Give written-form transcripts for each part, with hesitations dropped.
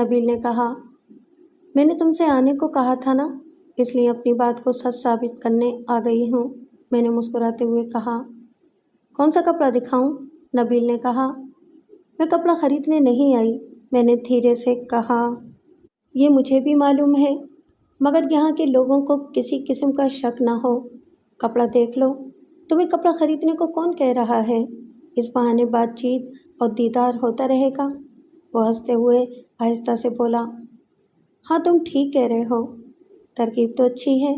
نبیل نے کہا۔ میں نے تم سے آنے کو کہا تھا نا، اس لیے اپنی بات کو سچ ثابت کرنے آ گئی ہوں، میں نے مسکراتے ہوئے کہا۔ کون سا کپڑا دکھاؤں؟ نبیل نے کہا۔ میں کپڑا خریدنے نہیں آئی، میں نے دھیرے سے کہا۔ یہ مجھے بھی معلوم ہے، مگر یہاں کے لوگوں کو کسی قسم کا شک نہ ہو۔ کپڑا دیکھ لو، تمہیں کپڑا خریدنے کو کون کہہ رہا ہے؟ اس بہانے بات چیت اور دیدار ہوتا رہے گا۔ وہ ہنستے ہوئے آہستہ سے بولا۔ ہاں تم ٹھیک کہہ رہے ہو، ترکیب تو اچھی ہے،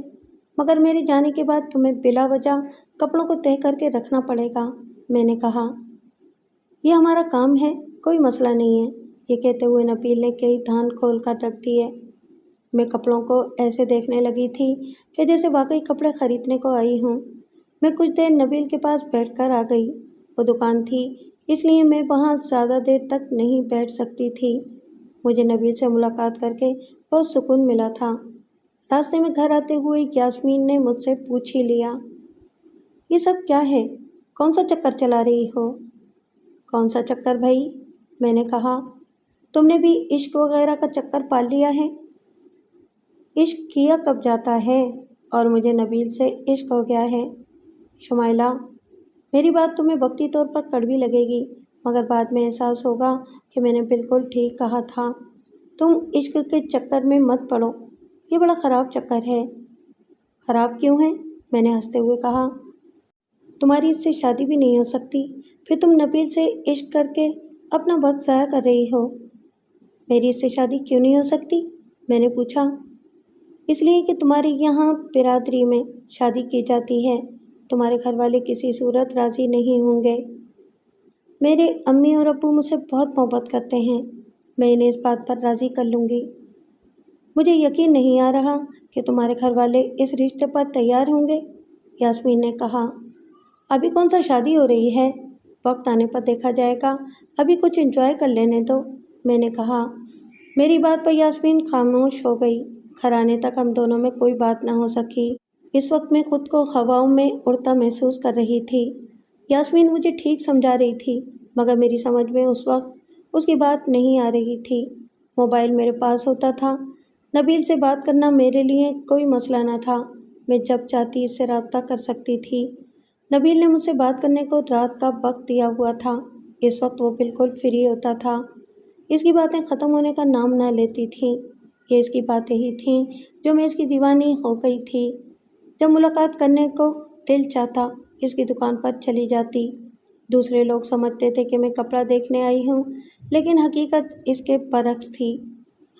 مگر میرے جانے کے بعد تمہیں بلا وجہ کپڑوں کو طے کر کے رکھنا پڑے گا، میں نے کہا۔ یہ ہمارا کام ہے، کوئی مسئلہ نہیں ہے، یہ کہتے ہوئے نبیل نے کئی دھان کھول کر رکھ دیے۔ میں کپڑوں کو ایسے دیکھنے لگی تھی کہ جیسے واقعی کپڑے خریدنے کو آئی ہوں۔ میں کچھ دیر نبیل کے پاس بیٹھ کر آ گئی۔ وہ دکان تھی، اس لیے میں وہاں زیادہ دیر تک نہیں بیٹھ سکتی تھی۔ مجھے نبیل سے ملاقات کر کے بہت سکون ملا تھا۔ راستے میں گھر آتے ہوئے یاسمین نے مجھ سے پوچھ ہی لیا، یہ سب کیا ہے؟ کون سا چکر چلا رہی ہو؟ کون سا چکر بھائی؟ میں نے کہا۔ تم نے بھی عشق وغیرہ کا چکر پال لیا ہے؟ عشق کیا کب جاتا ہے، اور مجھے نبیل سے عشق ہو گیا ہے۔ شمائلہ، میری بات تمہیں وقتی طور پر کڑوی لگے گی، مگر بعد میں احساس ہوگا کہ میں نے بالکل ٹھیک کہا تھا۔ تم عشق کے چکر میں مت پڑو، یہ بڑا خراب چکر ہے۔ خراب کیوں ہے؟ میں نے ہنستے ہوئے کہا۔ تمہاری اس سے شادی بھی نہیں ہو سکتی، پھر تم نبیل سے عشق کر کے اپنا وقت ضائع کر رہی ہو۔ میری اس سے شادی کیوں نہیں ہو سکتی؟ میں نے پوچھا۔ اس لیے کہ تمہارے یہاں برادری میں شادی کی جاتی ہے، تمہارے گھر والے کسی صورت راضی نہیں ہوں گے۔ میرے امی اور ابو مجھ سے بہت محبت کرتے ہیں، میں انہیں اس بات پر راضی کر لوں گی۔ مجھے یقین نہیں آ رہا کہ تمہارے گھر والے اس رشتے پر تیار ہوں گے، یاسمین نے کہا۔ ابھی کون سا شادی ہو رہی ہے، وقت آنے پر دیکھا جائے گا، ابھی کچھ انجوائے کر لینے دو، میں نے کہا۔ میری بات پر یاسمین خاموش ہو گئی۔ گھرانے تک ہم دونوں میں کوئی بات نہ ہو سکی۔ اس وقت میں خود کو ہواؤں میں اڑتا محسوس کر رہی تھی۔ یاسمین مجھے ٹھیک سمجھا رہی تھی، مگر میری سمجھ میں اس وقت اس کی بات نہیں آ رہی تھی۔ موبائل میرے پاس ہوتا تھا، نبیل سے بات کرنا میرے لیے کوئی مسئلہ نہ تھا، میں جب چاہتی اس سے رابطہ کر سکتی تھی۔ نبیل نے مجھ سے بات کرنے کو رات کا وقت دیا ہوا تھا، اس وقت وہ بالکل فری ہوتا تھا۔ اس کی باتیں ختم ہونے کا نام نہ لیتی تھیں، یہ اس کی باتیں ہی تھیں جو میں اس کی دیوانی ہو گئی تھی۔ جب ملاقات کرنے کو دل چاہتا اس کی دکان پر چلی جاتی۔ دوسرے لوگ سمجھتے تھے کہ میں کپڑا دیکھنے آئی ہوں، لیکن حقیقت اس کے برعکس تھی۔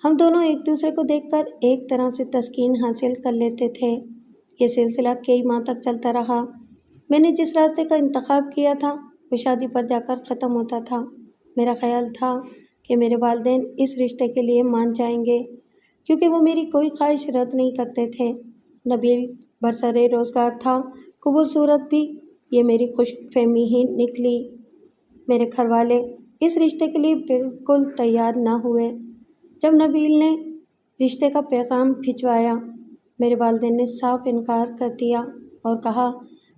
ہم دونوں ایک دوسرے کو دیکھ کر ایک طرح سے تسکین حاصل کر لیتے تھے۔ یہ سلسلہ کئی ماہ تک چلتا رہا۔ میں نے جس راستے کا انتخاب کیا تھا وہ شادی پر جا کر ختم ہوتا تھا۔ میرا خیال تھا کہ میرے والدین اس رشتے کے لیے مان جائیں گے، کیونکہ وہ میری کوئی خواہش رد نہیں کرتے تھے۔ نبیل برسرِ روزگار تھا، قبول صورت بھی، یہ میری خوش فہمی ہی نکلی۔ میرے گھر والے اس رشتے کے لیے بالکل تیار نہ ہوئے۔ جب نبیل نے رشتے کا پیغام بھجوایا، میرے والدین نے صاف انکار کر دیا اور کہا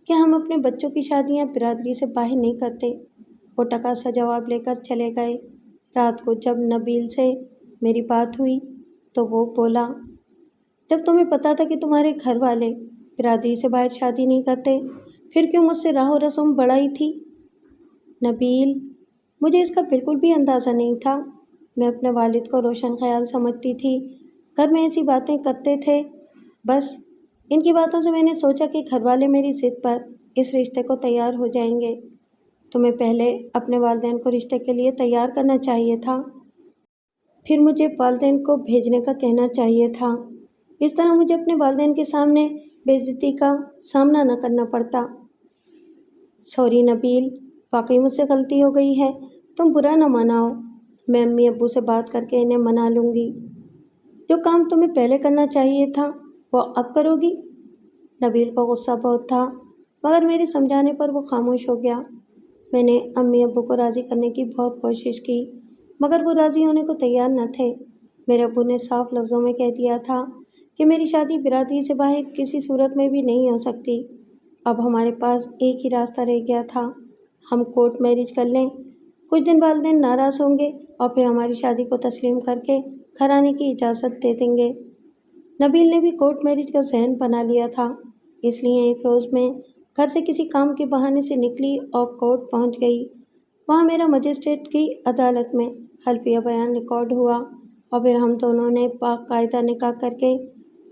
کہ ہم اپنے بچوں کی شادیاں برادری سے باہر نہیں کرتے۔ وہ ٹکا سا جواب لے کر چلے گئے۔ رات کو جب نبیل سے میری بات ہوئی تو وہ بولا، جب تمہیں پتہ تھا کہ تمہارے گھر والے برادری سے باہر شادی نہیں کرتے، پھر کیوں مجھ سے راہ و رسم بڑھائی تھی؟ نبیل، مجھے اس کا بالکل بھی اندازہ نہیں تھا۔ میں اپنے والد کو روشن خیال سمجھتی تھی، گھر میں ایسی باتیں کرتے تھے، بس ان کی باتوں سے میں نے سوچا کہ گھر والے میری ضد پر اس رشتے کو تیار ہو جائیں گے۔ تمہیں پہلے اپنے والدین کو رشتے کے لیے تیار کرنا چاہیے تھا، پھر مجھے والدین کو بھیجنے کا کہنا چاہیے تھا۔ اس طرح مجھے اپنے والدین کے سامنے بے عزتی کا سامنا نہ کرنا پڑتا۔ سوری نبیل، واقعی مجھ سے غلطی ہو گئی ہے، تم برا نہ مناؤ، میں امی ابو سے بات کر کے انہیں منا لوں گی۔ جو کام تمہیں پہلے کرنا چاہیے تھا وہ اب کرو گی؟ نبیل کو غصہ بہت تھا، مگر میرے سمجھانے پر وہ خاموش ہو گیا۔ میں نے امی ابو کو راضی کرنے کی بہت کوشش کی، مگر وہ راضی ہونے کو تیار نہ تھے۔ میرے ابو نے صاف لفظوں میں کہہ دیا تھا کہ میری شادی برادری سے باہر کسی صورت میں بھی نہیں ہو سکتی۔ اب ہمارے پاس ایک ہی راستہ رہ گیا تھا، ہم کورٹ میرج کر لیں۔ کچھ دن والدین ناراض ہوں گے اور پھر ہماری شادی کو تسلیم کر کے گھر آنے کی اجازت دے دیں گے۔ نبیل نے بھی کورٹ میرج کا ذہن بنا لیا تھا، اس لیے ایک روز میں گھر سے کسی کام کے بہانے سے نکلی اور کورٹ پہنچ گئی۔ وہاں میرا مجسٹریٹ کی عدالت میں حلفیہ بیان ریکارڈ ہوا اور پھر ہم دونوں نے باقاعدہ نکاح کر کے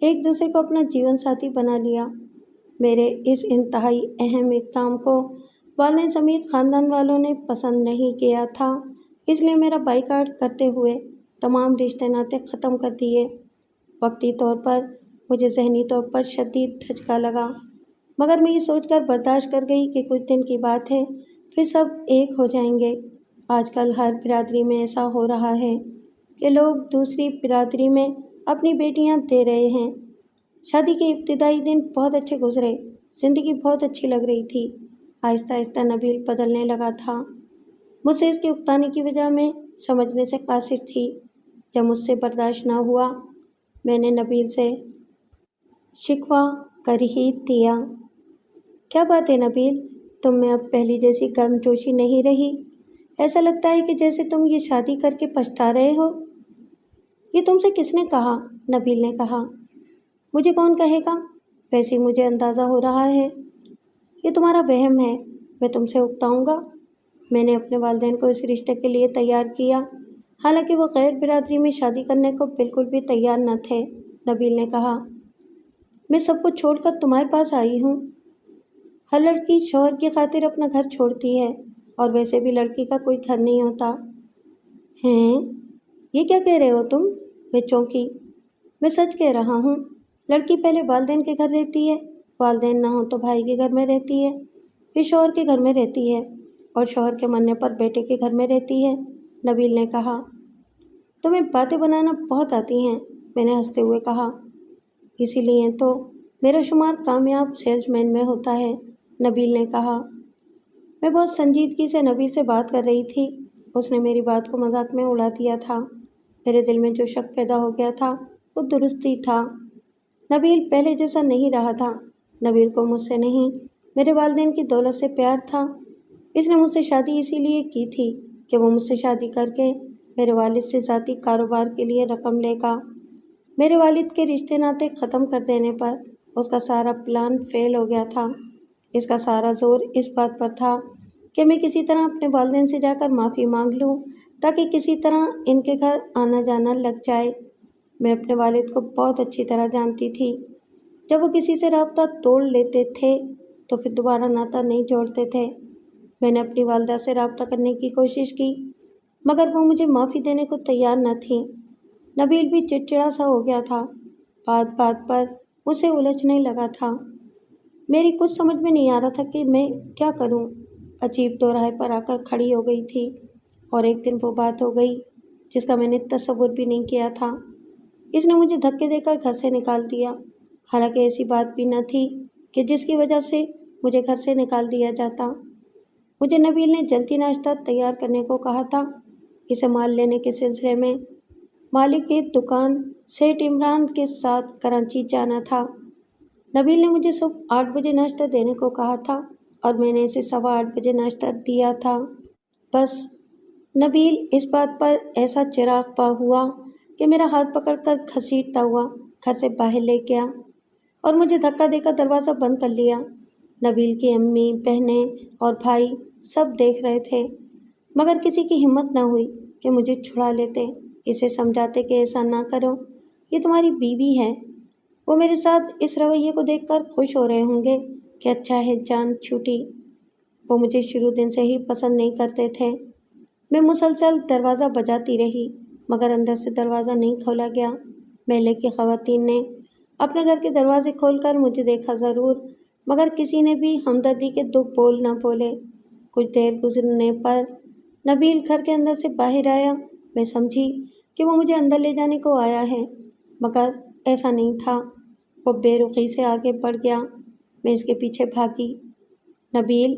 ایک دوسرے کو اپنا جیون ساتھی بنا لیا۔ میرے اس انتہائی اہم اقدام کو والدین سمیت خاندان والوں نے پسند نہیں کیا تھا، اس لیے میرا بائیکاٹ کرتے ہوئے تمام رشتے ناطے ختم کر دیے۔ وقتی طور پر مجھے ذہنی طور پر شدید دھچکا لگا، مگر میں یہ سوچ کر برداشت کر گئی کہ کچھ دن کی بات ہے، پھر سب ایک ہو جائیں گے۔ آج کل ہر برادری میں ایسا ہو رہا ہے کہ لوگ دوسری برادری میں اپنی بیٹیاں دے رہے ہیں۔ شادی کے ابتدائی دن بہت اچھے گزرے، زندگی بہت اچھی لگ رہی تھی۔ آہستہ آہستہ نبیل بدلنے لگا تھا۔ مجھ سے اس کے اکتانے کی وجہ میں سمجھنے سے قاصر تھی۔ جب مجھ سے برداشت نہ ہوا، میں نے نبیل سے شکوہ کر ہی دیا۔ کیا بات ہے نبیل، تم میں اب پہلی جیسی گرم جوشی نہیں رہی؟ ایسا لگتا ہے کہ جیسے تم یہ شادی کر کے پچھتا رہے ہو۔ یہ تم سے کس نے کہا؟ نبیل نے کہا۔ مجھے کون کہے گا؟ ویسے مجھے اندازہ ہو رہا ہے یہ تمہارا وہم ہے، میں تم سے اکتاؤں گا۔ میں نے اپنے والدین کو اس رشتے کے لیے تیار کیا، حالانکہ وہ غیر برادری میں شادی کرنے کو بالکل بھی تیار نہ تھے۔ نبیل نے کہا، میں سب کچھ چھوڑ کر تمہارے پاس آئی ہوں۔ ہر لڑکی شوہر کی خاطر اپنا گھر چھوڑتی ہے، اور ویسے بھی لڑکی کا کوئی گھر نہیں ہوتا۔ ہیں؟ یہ کیا کہہ رہے ہو تم؟ میں چونکی۔ میں سچ کہہ رہا ہوں۔ لڑکی پہلے والدین کے گھر رہتی ہے، والدین نہ ہوں تو بھائی کے گھر میں رہتی ہے، پھر شوہر کے گھر میں رہتی ہے، اور شوہر کے مرنے پر بیٹے کے گھر میں رہتی ہے۔ نبیل نے کہا۔ تمہیں باتیں بنانا بہت آتی ہیں، میں نے ہنستے ہوئے کہا۔ اسی لیے تو میرا شمار کامیاب سیلز مین میں ہوتا ہے، نبیل نے کہا۔ میں بہت سنجیدگی سے نبیل سے بات کر رہی تھی، اس نے میری بات کو مذاق میں اڑا دیا تھا۔ میرے دل میں جو شک پیدا ہو گیا تھا وہ درست ہی تھا۔ نبیل پہلے جیسا نہیں رہا تھا۔ نبیل کو مجھ سے نہیں، میرے والدین کی دولت سے پیار تھا۔ اس نے مجھ سے شادی اسی لیے کی تھی کہ وہ مجھ سے شادی کر کے میرے والد سے ذاتی کاروبار کے لیے رقم لے گا۔ میرے والد کے رشتے ناطے ختم کر دینے پر اس کا سارا پلان فیل ہو گیا تھا۔ اس کا سارا زور اس بات پر تھا کہ میں کسی طرح اپنے والدین سے جا کر معافی مانگ لوں تاکہ کسی طرح ان کے گھر آنا جانا لگ جائے۔ میں اپنے والد کو بہت اچھی طرح جانتی تھی۔ جب وہ کسی سے رابطہ توڑ لیتے تھے تو پھر دوبارہ ناطہ نہیں جوڑتے تھے۔ میں نے اپنی والدہ سے رابطہ کرنے کی کوشش کی، مگر وہ مجھے معافی دینے کو تیار نہ تھیں۔ نبیل بھی چڑچڑا سا ہو گیا تھا، بات بات پر مجھ سے الجھنے لگا تھا۔ میری کچھ سمجھ میں نہیں آ رہا تھا کہ میں کیا کروں۔ عجیب دوراہے پر آ کر کھڑی ہو گئی تھی، اور ایک دن وہ بات ہو گئی جس کا میں نے تصور بھی نہیں کیا تھا۔ اس نے مجھے دھکے دے کر گھر سے نکال دیا، حالانکہ ایسی بات بھی نہ تھی کہ جس کی وجہ سے مجھے گھر سے نکال دیا جاتا۔ مجھے نبیل نے جلدی ناشتہ تیار کرنے کو کہا تھا۔ اسے مال لینے کے سلسلے میں مالک کی دکان سیٹھ عمران کے ساتھ کراچی جانا تھا۔ نبیل نے مجھے صبح 8 بجے ناشتہ دینے کو کہا تھا، اور میں نے اسے 8:15 بجے ناشتہ دیا تھا۔ بس نبیل اس بات پر ایسا چراغ پا ہوا کہ میرا ہاتھ پکڑ کر گھسیٹتا ہوا گھر سے باہر لے گیا اور مجھے دھکا دے کر دروازہ بند کر لیا۔ نبیل کی امی، بہنیں اور بھائی سب دیکھ رہے تھے، مگر کسی کی ہمت نہ ہوئی کہ مجھے چھڑا لیتے، اسے سمجھاتے کہ ایسا نہ کرو، یہ تمہاری بیوی ہے۔ وہ میرے ساتھ اس رویے کو دیکھ کر خوش ہو رہے ہوں گے کہ اچھا ہے جان چھوٹی۔ وہ مجھے شروع دن سے ہی پسند نہیں کرتے تھے۔ میں مسلسل دروازہ بجاتی رہی، مگر اندر سے دروازہ نہیں کھولا گیا۔ محلے کی خواتین نے اپنے گھر کے دروازے کھول کر مجھے دیکھا ضرور، مگر کسی نے بھی ہمدردی کے 2 بول نہ بولے۔ کچھ دیر گزرنے پر نبیل گھر کے اندر سے باہر آیا۔ میں سمجھی کہ وہ مجھے اندر لے جانے کو آیا ہے، مگر ایسا نہیں تھا۔ وہ بے رخی سے آگے بڑھ گیا۔ میں اس کے پیچھے بھاگی۔ نبیل،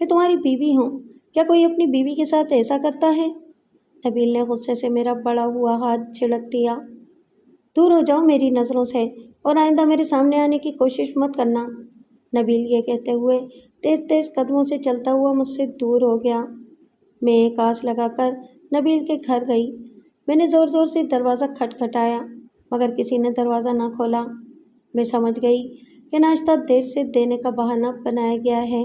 میں تمہاری بیوی ہوں، کیا کوئی اپنی بیوی کے ساتھ ایسا کرتا ہے؟ نبیل نے غصے سے میرا بڑا ہوا ہاتھ جھڑک دیا۔ دور ہو جاؤ میری نظروں سے، اور آئندہ میرے سامنے آنے کی کوشش مت کرنا۔ نبیل یہ کہتے ہوئے تیز تیز قدموں سے چلتا ہوا مجھ سے دور ہو گیا۔ میں ایک آس لگا کر نبیل کے گھر گئی۔ میں نے زور زور سے دروازہ کھٹکھٹایا مگر کسی نے دروازہ نہ کھولا۔ میں سمجھ گئی کہ ناشتہ دیر سے دینے کا بہانہ بنایا گیا ہے،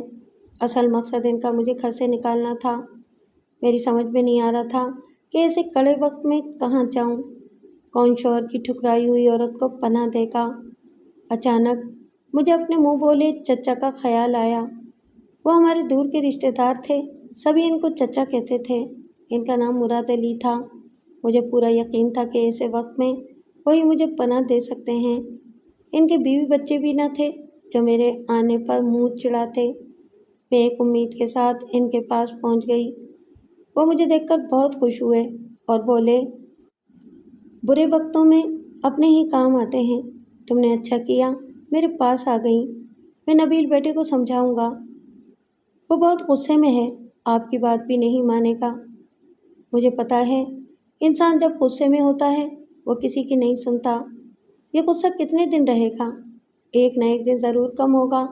اصل مقصد ان کا مجھے گھر سے نکالنا تھا۔ میری سمجھ میں نہیں آ رہا تھا کہ ایسے کڑے وقت میں کہاں جاؤں، کون شوہر کی ٹھکرائی ہوئی عورت کو پناہ دے گا۔ اچانک مجھے اپنے منہ بولے چچا کا خیال آیا۔ وہ ہمارے دور کے رشتہ دار تھے، سبھی ان کو چچا کہتے تھے۔ ان کا نام مراد علی تھا۔ مجھے پورا یقین تھا کہ ایسے وقت میں وہی مجھے پناہ دے سکتے ہیں۔ ان کے بیوی بچے بھی نہ تھے جو میرے آنے پر منہ چڑھاتے۔ میں ایک امید کے ساتھ ان کے پاس پہنچ گئی۔ وہ مجھے دیکھ کر بہت خوش ہوئے اور بولے، برے وقتوں میں اپنے ہی کام آتے ہیں، تم نے اچھا کیا میرے پاس آ گئی، میں نبیل بیٹے کو سمجھاؤں گا، وہ بہت غصے میں ہے، آپ کی بات بھی نہیں مانے گا۔ مجھے پتا ہے انسان جب غصے میں ہوتا ہے وہ کسی کی نہیں سنتا۔ یہ غصہ کتنے دن رہے گا؟ ایک نہ ایک دن ضرور کم ہوگا،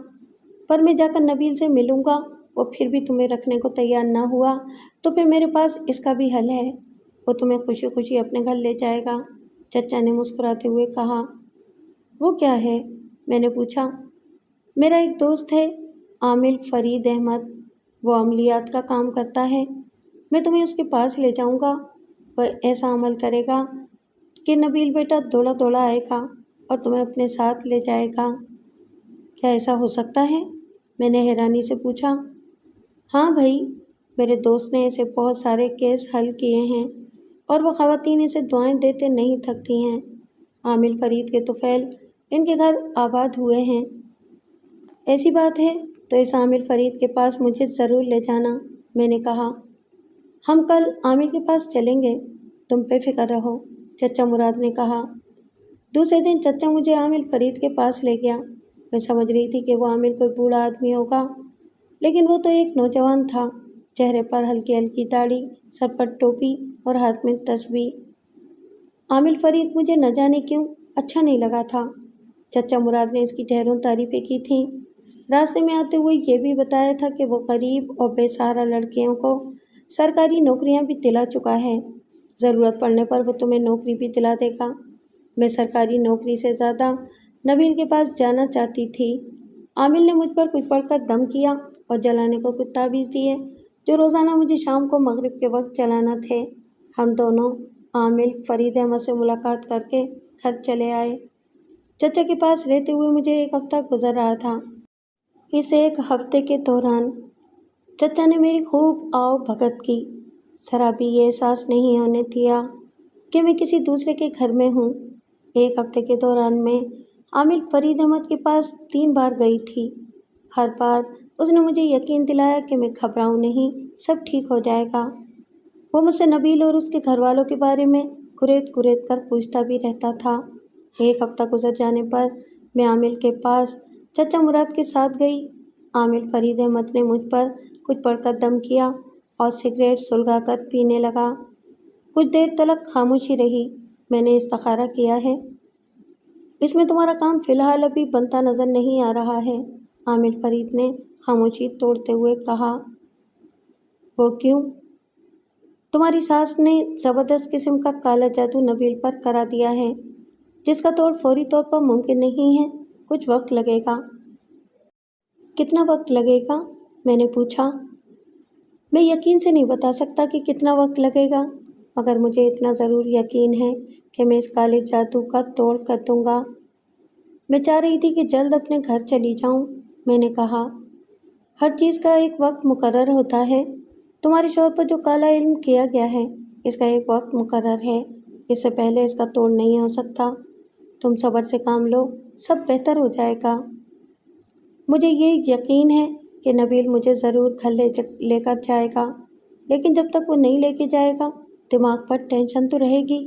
پر میں جا کر نبیل سے ملوں گا، وہ پھر بھی تمہیں رکھنے کو تیار نہ ہوا تو پھر میرے پاس اس کا بھی حل ہے، وہ تمہیں خوشی خوشی اپنے گھر لے جائے گا، چچا نے مسکراتے ہوئے کہا۔ وہ کیا ہے؟ میں نے پوچھا۔ میرا ایک دوست ہے عامل فرید احمد، وہ عملیات کا کام کرتا ہے، میں تمہیں اس کے پاس لے جاؤں گا، وہ ایسا عمل کرے گا کہ نبیل بیٹا دوڑا دوڑا آئے گا اور تمہیں اپنے ساتھ لے جائے گا۔ کیا ایسا ہو سکتا ہے؟ میں نے حیرانی سے پوچھا۔ ہاں بھائی، میرے دوست نے ایسے بہت سارے کیس حل کیے ہیں اور وہ خواتین اسے دعائیں دیتے نہیں تھکتی ہیں۔ عامل فرید کے طفیل ان کے گھر آباد ہوئے ہیں۔ ایسی بات ہے تو اس عامل فرید کے پاس مجھے ضرور لے جانا، میں نے کہا۔ ہم کل عامل کے پاس چلیں گے، تم بے فکر رہو، چچا مراد نے کہا۔ دوسرے دن چچا مجھے عامل فرید کے پاس لے گیا۔ میں سمجھ رہی تھی کہ وہ عامل کوئی بوڑھا آدمی ہوگا، لیکن وہ تو ایک نوجوان تھا، چہرے پر ہلکی ہلکی داڑھی، سر پر ٹوپی اور ہاتھ میں تسبیح۔ عامل فرید مجھے نہ جانے کیوں اچھا نہیں لگا تھا۔ چچا مراد نے اس کی ڈھیروں تعریفیں کی تھیں۔ راستے میں آتے ہوئے یہ بھی بتایا تھا کہ وہ غریب اور بے سہارا لڑکیوں کو سرکاری نوکریاں بھی دلا چکا ہے، ضرورت پڑنے پر وہ تمہیں نوکری بھی دلا دے گا۔ میں سرکاری نوکری سے زیادہ نبیل کے پاس جانا چاہتی تھی۔ عامل نے مجھ پر کچھ پڑھ کر دم کیا اور جلانے کو کچھ تعویذ دیے جو روزانہ مجھے شام کو مغرب کے وقت جلانا تھے۔ ہم دونوں عامل فرید احمد سے ملاقات کر کے گھر چلے آئے۔ چچا کے پاس رہتے ہوئے مجھے ایک ہفتہ گزر رہا تھا۔ اس ایک ہفتے کے دوران چچا نے میری خوب آؤ بھگت کی، ذرا بھی یہ احساس نہیں ہونے دیا کہ میں کسی دوسرے کے گھر میں ہوں۔ ایک ہفتے کے دوران میں عامل فرید احمد کے پاس 3 بار گئی تھی۔ ہر بار اس نے مجھے یقین دلایا کہ میں گھبراؤں نہیں، سب ٹھیک ہو جائے گا۔ وہ مجھ سے نبیل اور اس کے گھر والوں کے بارے میں گریز گریز کر پوچھتا بھی رہتا تھا۔ ایک ہفتہ گزر جانے پر میں عامل کے پاس چچا مراد کے ساتھ گئی۔ عامل فرید احمد نے مجھ پر کچھ پڑھ کر دم کیا اور سگریٹ سلگا کر پینے لگا۔ کچھ دیر تلک خاموشی رہی۔ میں نے استخارہ کیا ہے، اس میں تمہارا کام فی الحال ابھی بنتا نظر نہیں آ رہا ہے، عامل فرید نے خاموشی توڑتے ہوئے کہا۔ وہ کیوں؟ تمہاری ساس نے زبردست قسم کا کالا جادو نبیل پر کرا دیا ہے، جس کا توڑ فوری طور پر ممکن نہیں ہے، کچھ وقت لگے گا۔ کتنا وقت لگے گا؟ میں نے پوچھا۔ میں یقین سے نہیں بتا سکتا کہ کتنا وقت لگے گا، مگر مجھے اتنا ضرور یقین ہے کہ میں اس کالے جادو کا توڑ کر دوں گا۔ میں چاہ رہی تھی کہ جلد اپنے گھر چلی جاؤں، میں نے کہا۔ ہر چیز کا ایک وقت مقرر ہوتا ہے، تمہارے شوہر پر جو کالا علم کیا گیا ہے اس کا ایک وقت مقرر ہے، اس سے پہلے اس کا توڑ نہیں ہو سکتا۔ تم صبر سے کام لو، سب بہتر ہو جائے گا۔ مجھے یہ یقین ہے کہ نبیل مجھے ضرور گھر لے کر جائے گا، لیکن جب تک وہ نہیں لے کے جائے گا دماغ پر ٹینشن تو رہے گی۔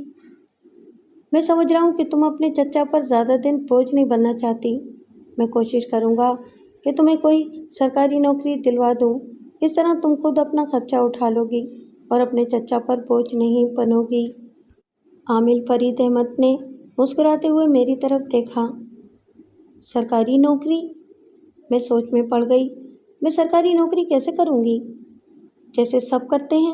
میں سمجھ رہا ہوں کہ تم اپنے چچا پر زیادہ دن بوجھ نہیں بننا چاہتی۔ میں کوشش کروں گا کہ تمہیں کوئی سرکاری نوکری دلوا دوں، اس طرح تم خود اپنا خرچہ اٹھا لو گی اور اپنے چچا پر بوجھ نہیں بنو گی۔ عامل فرید احمد نے مسکراتے ہوئے میری طرف دیکھا۔ سرکاری نوکری؟ میں سوچ میں پڑ گئی۔ میں سرکاری نوکری کیسے کروں گی؟ جیسے سب کرتے ہیں؟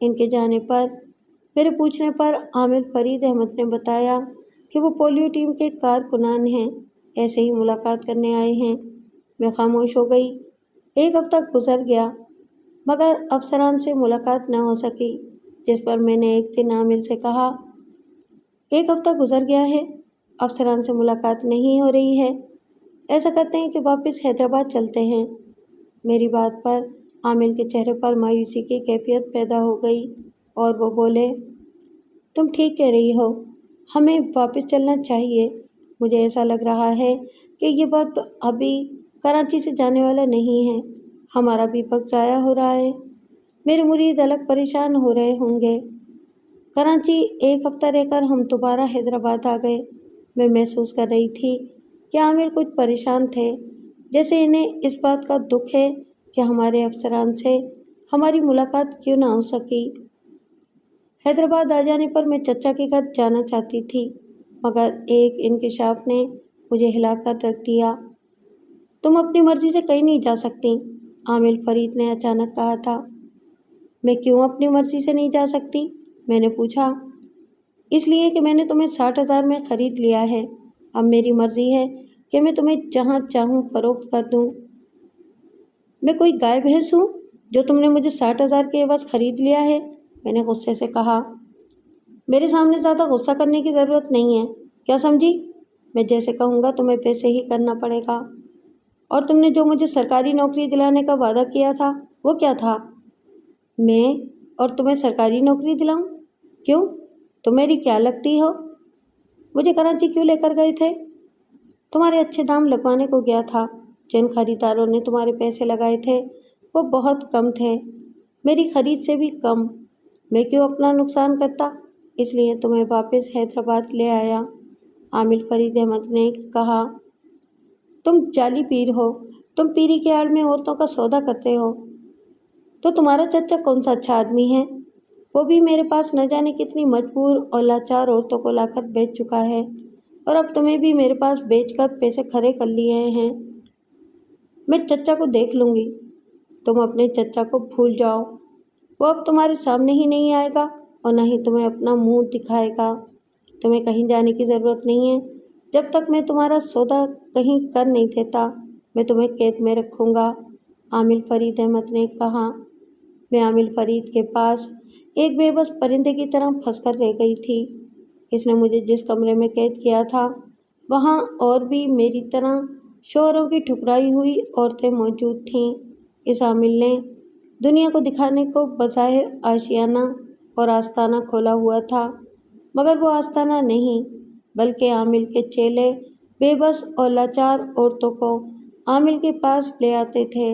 ان کے جانے پر میرے پوچھنے پر عامر فرید احمد نے بتایا کہ وہ پولیو ٹیم کے کارکنان ہیں، ایسے ہی ملاقات کرنے آئے ہیں۔ میں خاموش ہو گئی۔ 1 ہفتہ گزر گیا مگر افسران سے ملاقات نہ ہو سکی، جس پر میں نے ایک دن عامر سے کہا، 1 ہفتہ گزر گیا ہے، افسران سے ملاقات نہیں ہو رہی ہے، ایسا کرتے ہیں کہ واپس حیدرآباد چلتے ہیں۔ میری بات پر عامر کے چہرے پر مایوسی کی کیفیت پیدا ہو گئی اور وہ بولے، تم ٹھیک کہہ رہی ہو، ہمیں واپس چلنا چاہیے۔ مجھے ایسا لگ رہا ہے کہ یہ وقت ابھی کراچی سے جانے والا نہیں ہے، ہمارا بھی وقت ضائع ہو رہا ہے۔ میرے مرید الگ پریشان ہو رہے ہوں گے۔ کراچی 1 ہفتہ رہ کر ہم دوبارہ حیدرآباد آ گئے۔ میں محسوس کر رہی تھی کہ عامر کچھ پریشان تھے، جیسے انہیں اس بات کا دکھ ہے کہ ہمارے افسران سے ہماری ملاقات کیوں نہ ہو سکی۔ حیدرآباد آ جانے پر میں چچا کے گھر جانا چاہتی تھی، مگر ایک انکشاف نے مجھے ہلا کر رکھ دیا۔ تم اپنی مرضی سے کہیں نہیں جا سکتی، عامر فرید نے اچانک کہا تھا۔ میں کیوں اپنی مرضی سے نہیں جا سکتی؟ میں نے پوچھا۔ اس لیے کہ میں نے تمہیں 60,000 میں خرید لیا ہے، اب میری مرضی ہے کہ میں تمہیں جہاں چاہوں فروخت کر دوں۔ میں کوئی گائے بھینس ہوں جو تم نے مجھے 60,000 کے عوض خرید لیا ہے؟ میں نے غصے سے کہا۔ میرے سامنے زیادہ غصہ کرنے کی ضرورت نہیں ہے، کیا سمجھی؟ میں جیسے کہوں گا تمہیں ویسے ہی کرنا پڑے گا۔ اور تم نے جو مجھے سرکاری نوکری دلانے کا وعدہ کیا تھا وہ کیا تھا؟ میں اور تمہیں سرکاری نوکری دلاؤں؟ کیوں؟ تم میری کیا لگتی ہو؟ مجھے کراچی کیوں لے کر گئے تھے؟ تمہارے اچھے دام لگوانے کو گیا تھا۔ جن خریداروں نے تمہارے پیسے لگائے تھے وہ بہت کم تھے، میری خرید سے بھی کم۔ میں کیوں اپنا نقصان کرتا؟ اس لیے تمہیں واپس حیدرآباد لے آیا، عامر فرید احمد نے کہا۔ تم جعلی پیر ہو، تم پیری کے آڑ میں عورتوں کا سودا کرتے ہو۔ تو تمہارا چچا کون سا اچھا آدمی ہے؟ وہ بھی میرے پاس نہ جانے کتنی مجبور اور لاچار عورتوں کو لا کر بیچ چکا ہے، اور اب تمہیں بھی میرے پاس بیچ کر پیسے کھڑے کر لیے ہیں۔ میں چچا کو دیکھ لوں گی، تم اپنے چچا کو بھول جاؤ، وہ اب تمہارے سامنے ہی نہیں آئے گا اور نہ ہی تمہیں اپنا منہ دکھائے گا۔ تمہیں کہیں جانے کی ضرورت نہیں ہے، جب تک میں تمہارا سودا کہیں کر نہیں دیتا میں تمہیں قید میں رکھوں گا، عامر فرید احمد نے کہا۔ میں عامر فرید کے پاس ایک بے بس پرندے کی طرح پھنس کر رہ گئی تھی۔ اس نے مجھے جس کمرے میں قید کیا تھا وہاں اور بھی میری طرح شوہروں کی ٹھکرائی ہوئی عورتیں موجود تھیں۔ اس عامر نے دنیا کو دکھانے کو بظاہر آشیانہ اور آستانہ کھولا ہوا تھا، مگر وہ آستانہ نہیں بلکہ عامر کے چیلے بے بس اور لاچار عورتوں کو عامر کے پاس لے آتے تھے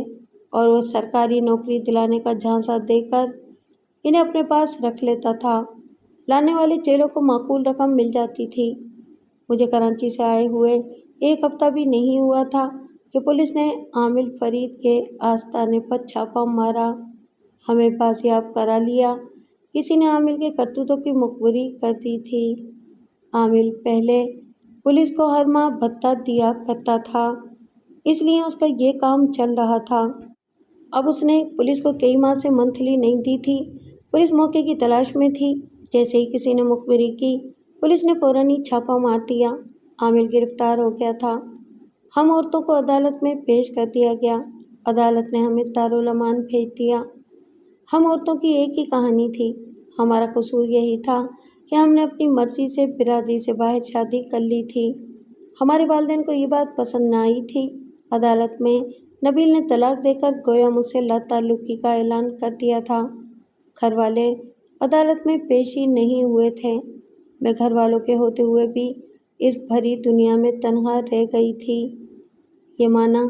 اور وہ سرکاری نوکری دلانے کا جھانسا دے کر انہیں اپنے پاس رکھ لیتا تھا۔ لانے والے چیلوں کو معقول رقم مل جاتی تھی۔ مجھے کراچی سے آئے ہوئے 1 ہفتہ بھی نہیں ہوا تھا کہ پولیس نے عامر فرید کے آستانے پر چھاپا مارا، ہمیں بازیاب کرا لیا۔ کسی نے عامر کے کرتوتوں کی مخبری کر دی تھی۔ عامر پہلے پولیس کو ہر ماہ بھتہ دیا کرتا تھا، اس لیے اس کا یہ کام چل رہا تھا۔ اب اس نے پولیس کو کئی ماہ سے منتھلی نہیں دی تھی۔ پولیس موقع کی تلاش میں تھی، جیسے ہی کسی نے مخبری کی پولیس نے فوراً ہی چھاپا مار دیا۔ عامر گرفتار ہو گیا تھا۔ ہم عورتوں کو عدالت میں پیش کر دیا گیا، عدالت نے ہمیں دارالمان بھیج دیا۔ ہم عورتوں کی ایک ہی کہانی تھی، ہمارا قصور یہی تھا کہ ہم نے اپنی مرضی سے برادری سے باہر شادی کر لی تھی۔ ہمارے والدین کو یہ بات پسند نہ آئی تھی۔ عدالت میں نبیل نے طلاق دے کر گویا مجھ سے لا تعلقی کا اعلان کر دیا تھا۔ گھر والے عدالت میں پیش ہی نہیں ہوئے تھے۔ میں گھر والوں کے ہوتے ہوئے بھی اس بھری دنیا میں تنہا رہ گئی تھی۔ یہ مانا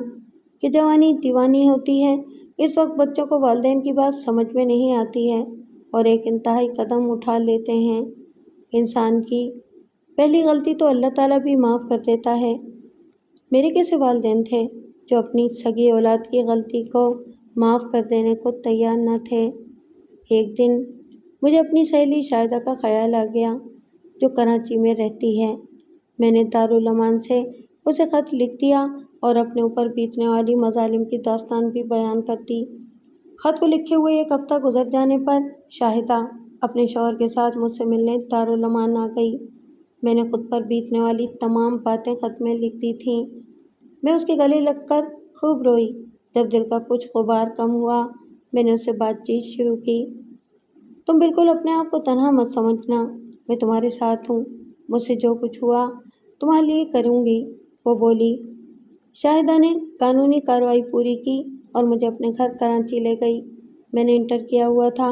کہ جوانی دیوانی ہوتی ہے، اس وقت بچوں کو والدین کی بات سمجھ میں نہیں آتی ہے اور ایک انتہائی قدم اٹھا لیتے ہیں۔ انسان کی پہلی غلطی تو اللہ تعالیٰ بھی معاف کر دیتا ہے۔ میرے کیسے والدین تھے جو اپنی سگی اولاد کی غلطی کو معاف کر دینے کو تیار نہ تھے۔ ایک دن مجھے اپنی سہیلی شاہدہ کا خیال آ گیا جو کراچی میں رہتی ہے۔ میں نے دارالمان سے اسے خط لکھ دیا اور اپنے اوپر بیتنے والی مظالم کی داستان بھی بیان کر دی۔ خط کو لکھے ہوئے ایک ہفتہ گزر جانے پر شاہدہ اپنے شوہر کے ساتھ مجھ سے ملنے دارالمان آ گئی۔ میں نے خود پر بیتنے والی تمام باتیں خط میں لکھ دی تھیں۔ میں اس کے گلے لگ کر خوب روئی۔ جب دل کا کچھ غبار کم ہوا، میں نے اس سے بات چیت شروع کی۔ تم بالکل اپنے آپ کو تنہا مت سمجھنا، میں تمہارے ساتھ ہوں۔ مجھ سے جو کچھ ہوا تمہارے لیے کروں گی، وہ بولی۔ شاہدہ نے قانونی کارروائی پوری کی اور مجھے اپنے گھر کراچی لے گئی۔ میں نے انٹر کیا ہوا تھا۔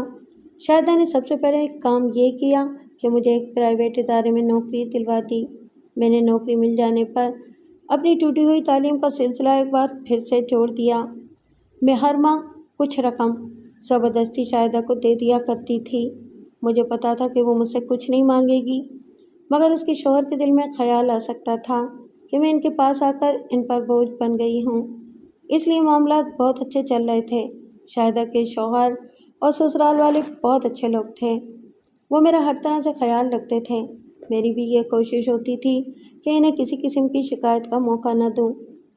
شاہدہ نے سب سے پہلے کام یہ کیا کہ مجھے ایک پرائیویٹ ادارے میں نوکری دلوا دی۔ میں نے نوکری مل جانے پر اپنی ٹوٹی ہوئی تعلیم کا سلسلہ ایک بار پھر سے جوڑ دیا۔ میں ہر ماہ کچھ رقم زبردستی شاہدہ کو دے دیا کرتی تھی۔ مجھے پتا تھا کہ وہ مجھ سے کچھ نہیں مانگے گی، مگر اس کے شوہر کے دل میں خیال آ سکتا تھا کہ میں ان کے پاس آ کر ان پر بوجھ بن گئی ہوں۔ اس لیے معاملات بہت اچھے چل رہے تھے۔ شاہدہ کے شوہر اور سسرال والے بہت اچھے لوگ تھے۔ وہ میرا ہر طرح سے خیال رکھتے تھے۔ میری بھی یہ کوشش ہوتی تھی کہ انہیں کسی قسم کی شکایت کا موقع نہ دوں۔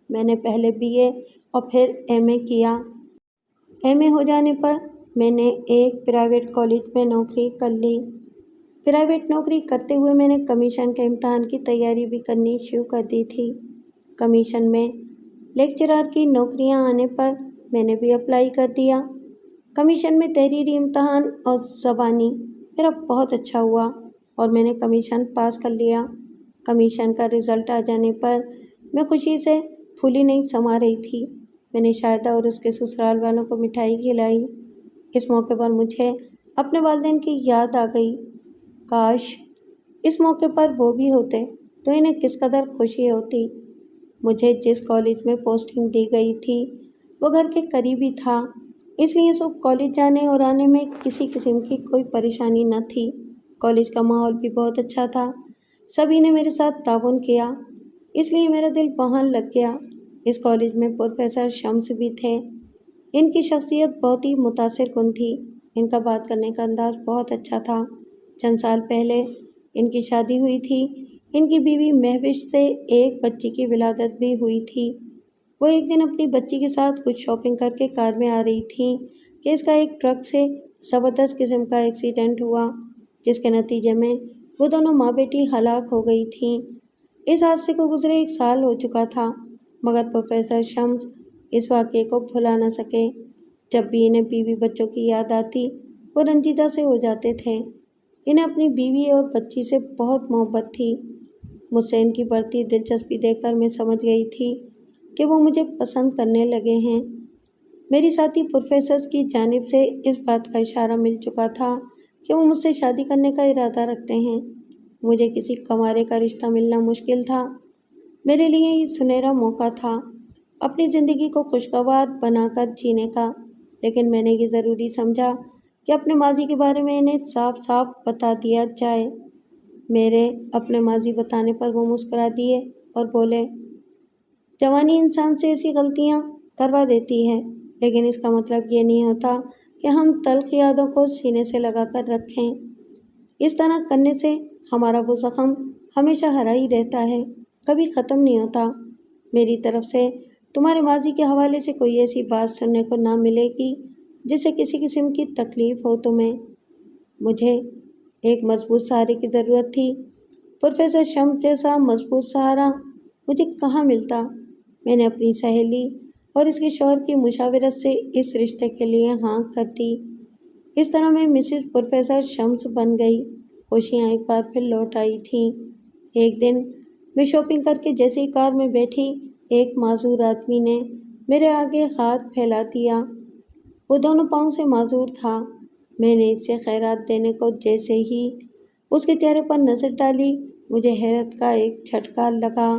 میں نے پہلے BA اور پھر MA کیا۔ MA ہو جانے پر میں نے ایک پرائیویٹ کالج میں نوکری کر لی۔ پرائیویٹ نوکری کرتے ہوئے میں نے کمیشن کے امتحان کی تیاری بھی کرنی شروع کر دی تھی۔ کمیشن میں لیکچرر کی نوکریاں آنے پر میں نے بھی اپلائی کر دیا۔ کمیشن میں تحریری امتحان اور زبانی میرا بہت اچھا ہوا اور میں نے کمیشن پاس کر لیا۔ کمیشن کا رزلٹ آ جانے پر میں خوشی سے پھولی نہیں سما رہی تھی۔ میں نے شاہدہ اور اس کے سسرال والوں کو مٹھائی کھلائی۔ اس موقع پر مجھے اپنے والدین کی یاد آ گئی۔ کاش اس موقع پر وہ بھی ہوتے تو انہیں کس قدر خوشی ہوتی۔ مجھے جس کالج میں پوسٹنگ دی گئی تھی وہ گھر کے قریب ہی تھا، اس لیے صبح کالج جانے اور آنے میں کسی قسم کی کوئی پریشانی نہ تھی۔ کالج کا ماحول بھی بہت اچھا تھا۔ سبھی نے میرے ساتھ تعاون کیا، اس لیے میرا دل وہاں لگ گیا۔ اس کالج میں پروفیسر شمس بھی تھے۔ ان کی شخصیت بہت ہی متاثر کن تھی۔ ان کا بات کرنے کا انداز بہت اچھا تھا۔ چند سال پہلے ان کی شادی ہوئی تھی۔ ان کی بیوی مہوش سے ایک بچی کی ولادت بھی ہوئی تھی۔ وہ ایک دن اپنی بچی کے ساتھ کچھ شاپنگ کر کے کار میں آ رہی تھیں کہ اس کا ایک ٹرک سے زبردست قسم کا ایکسیڈنٹ ہوا، جس کے نتیجے میں وہ دونوں ماں بیٹی ہلاک ہو گئی تھیں۔ اس حادثے کو گزرے 1 سال ہو چکا تھا، مگر پروفیسر شمس اس واقعے کو بھلا نہ سکے۔ جب بھی انہیں بیوی بچوں کی یاد آتی وہ رنجیدہ سے ہو جاتے تھے۔ انہیں اپنی بیوی اور بچی سے بہت محبت تھی۔ مجھ سے ان کی بڑھتی دلچسپی دیکھ کر میں سمجھ گئی تھی کہ وہ مجھے پسند کرنے لگے ہیں۔ میری ساتھی پروفیسرز کی جانب سے اس بات کا اشارہ مل چکا تھا کہ وہ مجھ سے شادی کرنے کا ارادہ رکھتے ہیں۔ مجھے کسی کنوارے کا رشتہ ملنا مشکل تھا۔ میرے لیے یہ سنہرا موقع تھا اپنی زندگی کو خوشگوار بنا کر جینے کا، لیکن میں نے یہ ضروری سمجھا کہ اپنے ماضی کے بارے میں انہیں صاف صاف بتا دیا جائے۔ میرے اپنے ماضی بتانے پر وہ مسکرا دیے اور بولے، جوانی انسان سے ایسی غلطیاں کروا دیتی ہے، لیکن اس کا مطلب یہ نہیں ہوتا کہ ہم تلخ یادوں کو سینے سے لگا کر رکھیں۔ اس طرح کرنے سے ہمارا وہ زخم ہمیشہ ہرا ہی رہتا ہے، کبھی ختم نہیں ہوتا۔ میری طرف سے تمہارے ماضی کے حوالے سے کوئی ایسی بات سننے کو نہ ملے گی جس سے کسی قسم کی تکلیف ہو تمہیں۔ مجھے ایک مضبوط سہارے کی ضرورت تھی۔ پروفیسر شمس جیسا مضبوط سہارا مجھے کہاں ملتا۔ میں نے اپنی سہیلی اور اس کے شوہر کی مشاورت سے اس رشتے کے لیے ہاں کر دی۔ اس طرح میں مسز پروفیسر شمس بن گئی۔ خوشیاں ایک بار پھر لوٹ آئی تھیں۔ ایک دن میں شاپنگ کر کے جیسے ہی کار میں بیٹھی، ایک معذور آدمی نے میرے آگے ہاتھ پھیلا دیا۔ وہ دونوں پاؤں سے معذور تھا۔ میں نے اسے خیرات دینے کو جیسے ہی اس کے چہرے پر نظر ڈالی، مجھے حیرت کا ایک جھٹکا لگا۔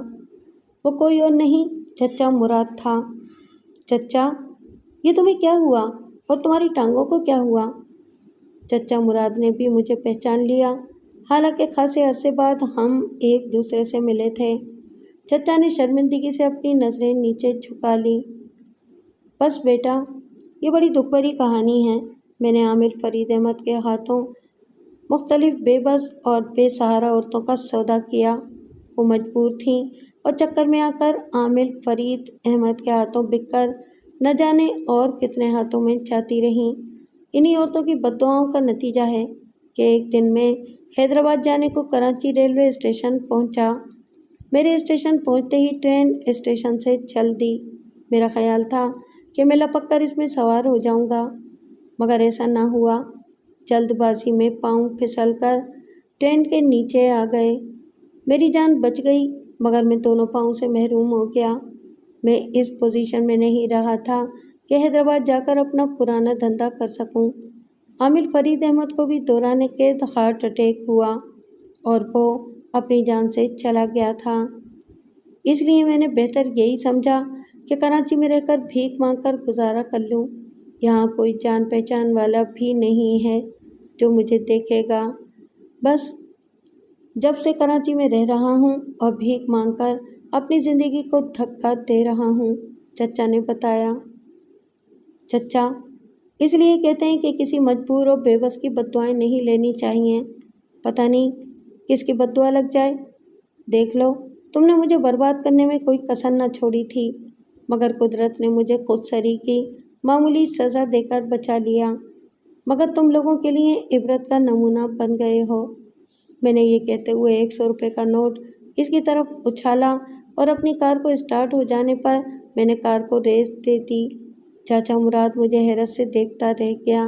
وہ کوئی اور نہیں، چچا مراد تھا۔ چچا، یہ تمہیں کیا ہوا اور تمہاری ٹانگوں کو کیا ہوا؟ چچا مراد نے بھی مجھے پہچان لیا، حالانکہ خاصے عرصے بعد ہم ایک دوسرے سے ملے تھے۔ چچا نے شرمندگی سے اپنی نظریں نیچے جھکا لیں۔ بس بیٹا، یہ بڑی دکھ بھری کہانی ہے۔ میں نے عامر فرید احمد کے ہاتھوں مختلف بے بس اور بے سہارا عورتوں کا سودا کیا۔ وہ مجبور تھیں اور چکر میں آ کر عامر فرید احمد کے ہاتھوں بک کر نہ جانے اور کتنے ہاتھوں میں جاتی رہیں۔ انہی عورتوں کی بددعاؤں کا نتیجہ ہے کہ ایک دن میں حیدرآباد جانے کو کراچی ریلوے اسٹیشن پہنچا۔ میرے اسٹیشن پہنچتے ہی ٹرین اسٹیشن سے چل دی۔ میرا خیال تھا کہ میں لپک کر اس میں سوار ہو جاؤں گا، مگر ایسا نہ ہوا۔ جلد بازی میں پاؤں پھسل کر ٹرین کے نیچے آ گئے۔ میری جان بچ گئی، مگر میں دونوں پاؤں سے محروم ہو گیا۔ میں اس پوزیشن میں نہیں رہا تھا کہ حیدرآباد جا کر اپنا پرانا دھندا کر سکوں۔ عامر فرید احمد کو بھی دوران قید ہارٹ اٹیک ہوا اور وہ اپنی جان سے چلا گیا تھا۔ اس لیے میں نے بہتر یہی سمجھا کہ کراچی میں رہ کر بھیک مانگ کر گزارا کر لوں۔ یہاں کوئی جان پہچان والا بھی نہیں ہے جو مجھے دیکھے گا۔ بس جب سے کراچی میں رہ رہا ہوں اور بھیک مانگ کر اپنی زندگی کو دھکا دے رہا ہوں، چچا نے بتایا۔ چچا، اس لیے کہتے ہیں کہ کسی مجبور اور بے بس کی بددعائیں نہیں لینی چاہیے۔ پتہ نہیں کس کی بددعا لگ جائے۔ دیکھ لو، تم نے مجھے برباد کرنے میں کوئی کسر نہ چھوڑی تھی، مگر قدرت نے مجھے خود سری کی معمولی سزا دے کر بچا لیا۔ مگر تم لوگوں کے لیے عبرت کا نمونہ بن گئے ہو۔ میں نے یہ کہتے ہوئے 100 روپے کا نوٹ اس کی طرف اچھالا اور اپنی کار کو اسٹارٹ ہو جانے پر میں نے کار کو ریس دے دی۔ چاچا مراد مجھے حیرت سے دیکھتا رہ گیا۔